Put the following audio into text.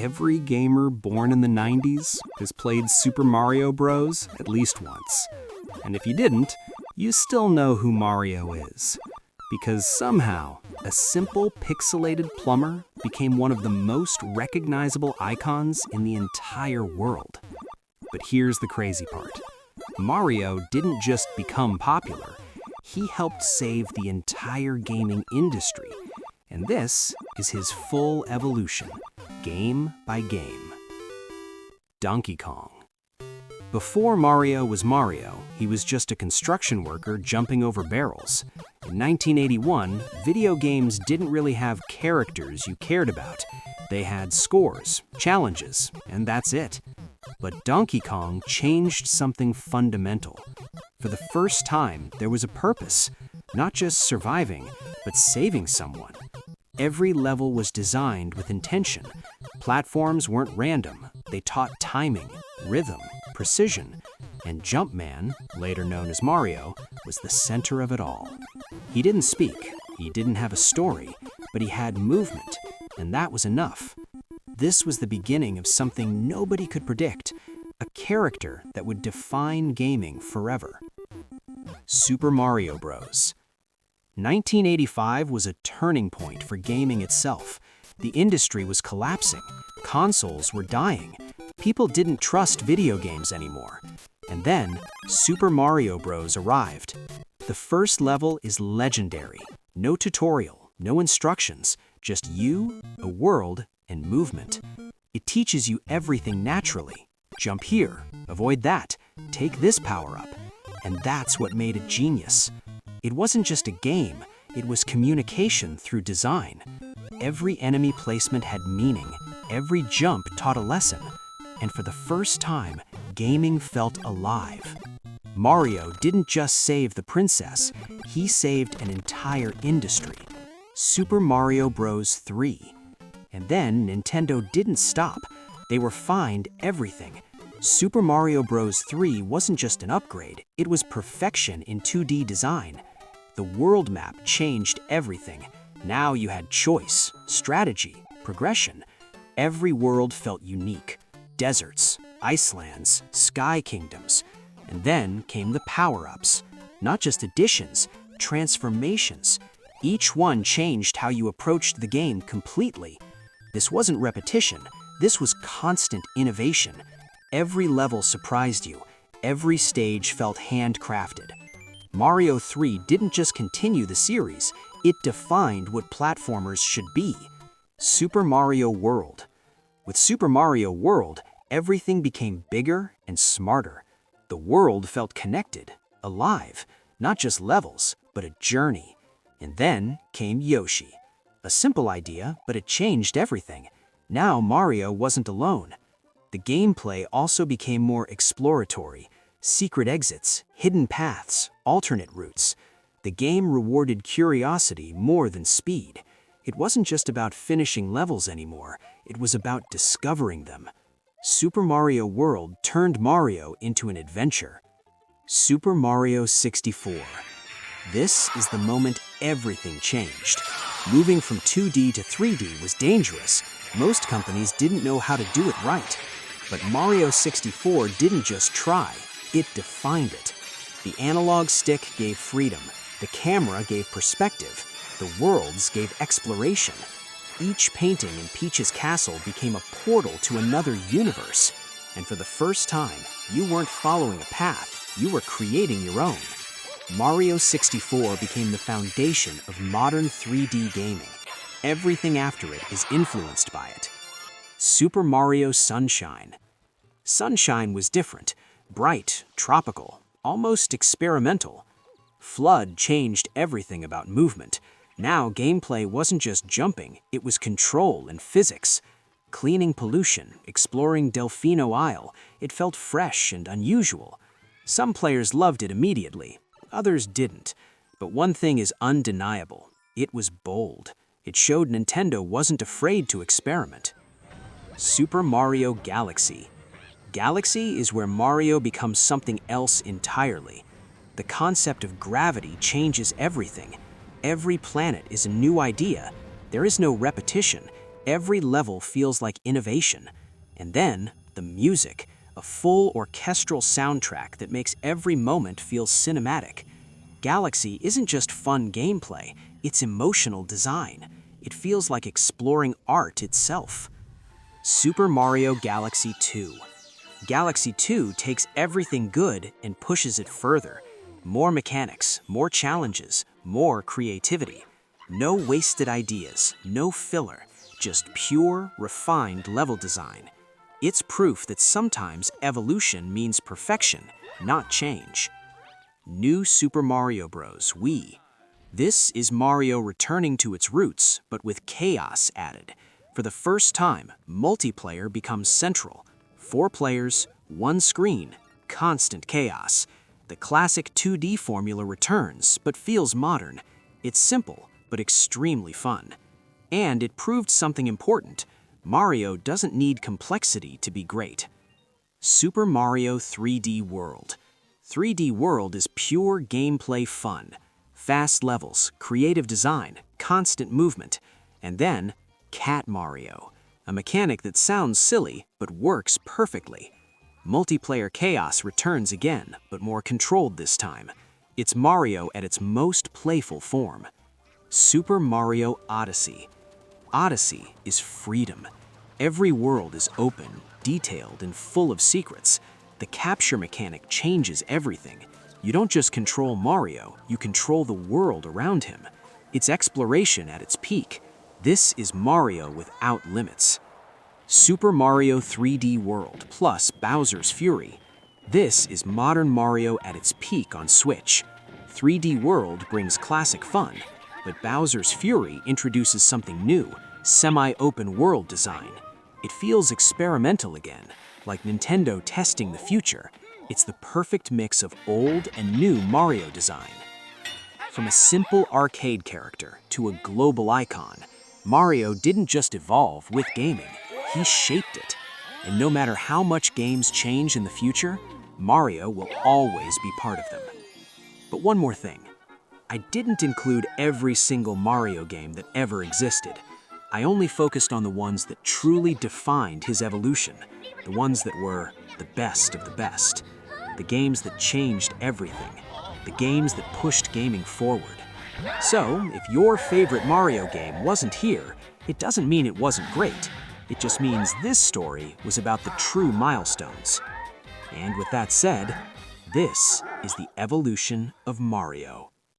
Every gamer born in the 90s has played Super Mario Bros. At least once. And if you didn't, you still know who Mario is. Because somehow, a simple pixelated plumber became one of the most recognizable icons in the entire world. But here's the crazy part. Mario didn't just become popular, he helped save the entire gaming industry. And this is his full evolution, game by game. Donkey Kong. Before Mario was Mario, he was just a construction worker jumping over barrels. In 1981, video games didn't really have characters you cared about. They had scores, challenges, and that's it. But Donkey Kong changed something fundamental. For the first time, there was a purpose, not just surviving, but saving someone. Every level was designed with intention. Platforms weren't random. They taught timing, rhythm, precision, and Jumpman, later known as Mario, was the center of it all. He didn't speak, he didn't have a story, but he had movement, and that was enough. This was the beginning of something nobody could predict, a character that would define gaming forever. Super Mario Bros. 1985 was a turning point for gaming itself. The industry was collapsing, consoles were dying, people didn't trust video games anymore. And then, Super Mario Bros. Arrived. The first level is legendary. No tutorial, no instructions, just you, a world, and movement. It teaches you everything naturally. Jump here, avoid that, take this power-up. And that's what made it genius. It wasn't just a game, it was communication through design. Every enemy placement had meaning, every jump taught a lesson. And for the first time, gaming felt alive. Mario didn't just save the princess, he saved an entire industry. Super Mario Bros. 3. And then Nintendo didn't stop. They refined everything. Super Mario Bros. 3 wasn't just an upgrade, it was perfection in 2D design. The world map changed everything. Now you had choice, strategy, progression. Every world felt unique. Deserts, icelands, sky kingdoms. And then came the power-ups. Not just additions, transformations. Each one changed how you approached the game completely. This wasn't repetition, this was constant innovation. Every level surprised you, every stage felt handcrafted. Mario 3 didn't just continue the series, it defined what platformers should be. Super Mario World. With Super Mario World, everything became bigger and smarter. The world felt connected, alive, not just levels, but a journey. And then came Yoshi. A simple idea, but it changed everything. Now Mario wasn't alone. The gameplay also became more exploratory. Secret exits, hidden paths, alternate routes. The game rewarded curiosity more than speed. It wasn't just about finishing levels anymore, it was about discovering them. Super Mario World turned Mario into an adventure. Super Mario 64. This is the moment everything changed. Moving from 2D to 3D was dangerous. Most companies didn't know how to do it right. But Mario 64 didn't just try, it defined it. The analog stick gave freedom, the camera gave perspective, the worlds gave exploration. Each painting in Peach's castle became a portal to another universe. And for the first time, you weren't following a path, you were creating your own. Mario 64 became the foundation of modern 3D gaming. Everything after it is influenced by it. Super Mario Sunshine. Sunshine was different, bright, tropical, almost experimental. Flood changed everything about movement. Now gameplay wasn't just jumping, it was control and physics. Cleaning pollution, exploring Delfino Isle, it felt fresh and unusual. Some players loved it immediately, others didn't. But one thing is undeniable, it was bold. It showed Nintendo wasn't afraid to experiment. Super Mario Galaxy. Galaxy is where Mario becomes something else entirely. The concept of gravity changes everything. Every planet is a new idea. There is no repetition. Every level feels like innovation. And then, the music, a full orchestral soundtrack that makes every moment feel cinematic. Galaxy isn't just fun gameplay, it's emotional design. It feels like exploring art itself. Super Mario Galaxy 2. Galaxy 2 takes everything good and pushes it further. More mechanics, more challenges, more creativity. No wasted ideas, no filler, just pure, refined level design. It's proof that sometimes evolution means perfection, not change. New Super Mario Bros. Wii. This is Mario returning to its roots, but with chaos added. For the first time, multiplayer becomes central. 4 players, 1 screen, constant chaos. The classic 2D formula returns, but feels modern. It's simple, but extremely fun. And it proved something important. Mario doesn't need complexity to be great. Super Mario 3D World. 3D World is pure gameplay fun. Fast levels, creative design, constant movement. And then, Cat Mario. A mechanic that sounds silly, but works perfectly. Multiplayer chaos returns again, but more controlled this time. It's Mario at its most playful form. Super Mario Odyssey. Odyssey is freedom. Every world is open, detailed, and full of secrets. The capture mechanic changes everything. You don't just control Mario, you control the world around him. It's exploration at its peak. This is Mario without limits. Super Mario 3D World plus Bowser's Fury. This is modern Mario at its peak on Switch. 3D World brings classic fun, but Bowser's Fury introduces something new, semi-open world design. It feels experimental again, like Nintendo testing the future. It's the perfect mix of old and new Mario design. From a simple arcade character to a global icon, Mario didn't just evolve with gaming, he shaped it. And no matter how much games change in the future, Mario will always be part of them. But one more thing. I didn't include every single Mario game that ever existed. I only focused on the ones that truly defined his evolution, the ones that were the best of the best, the games that changed everything, the games that pushed gaming forward. So, if your favorite Mario game wasn't here, it doesn't mean it wasn't great. It just means this story was about the true milestones. And with that said, this is the evolution of Mario.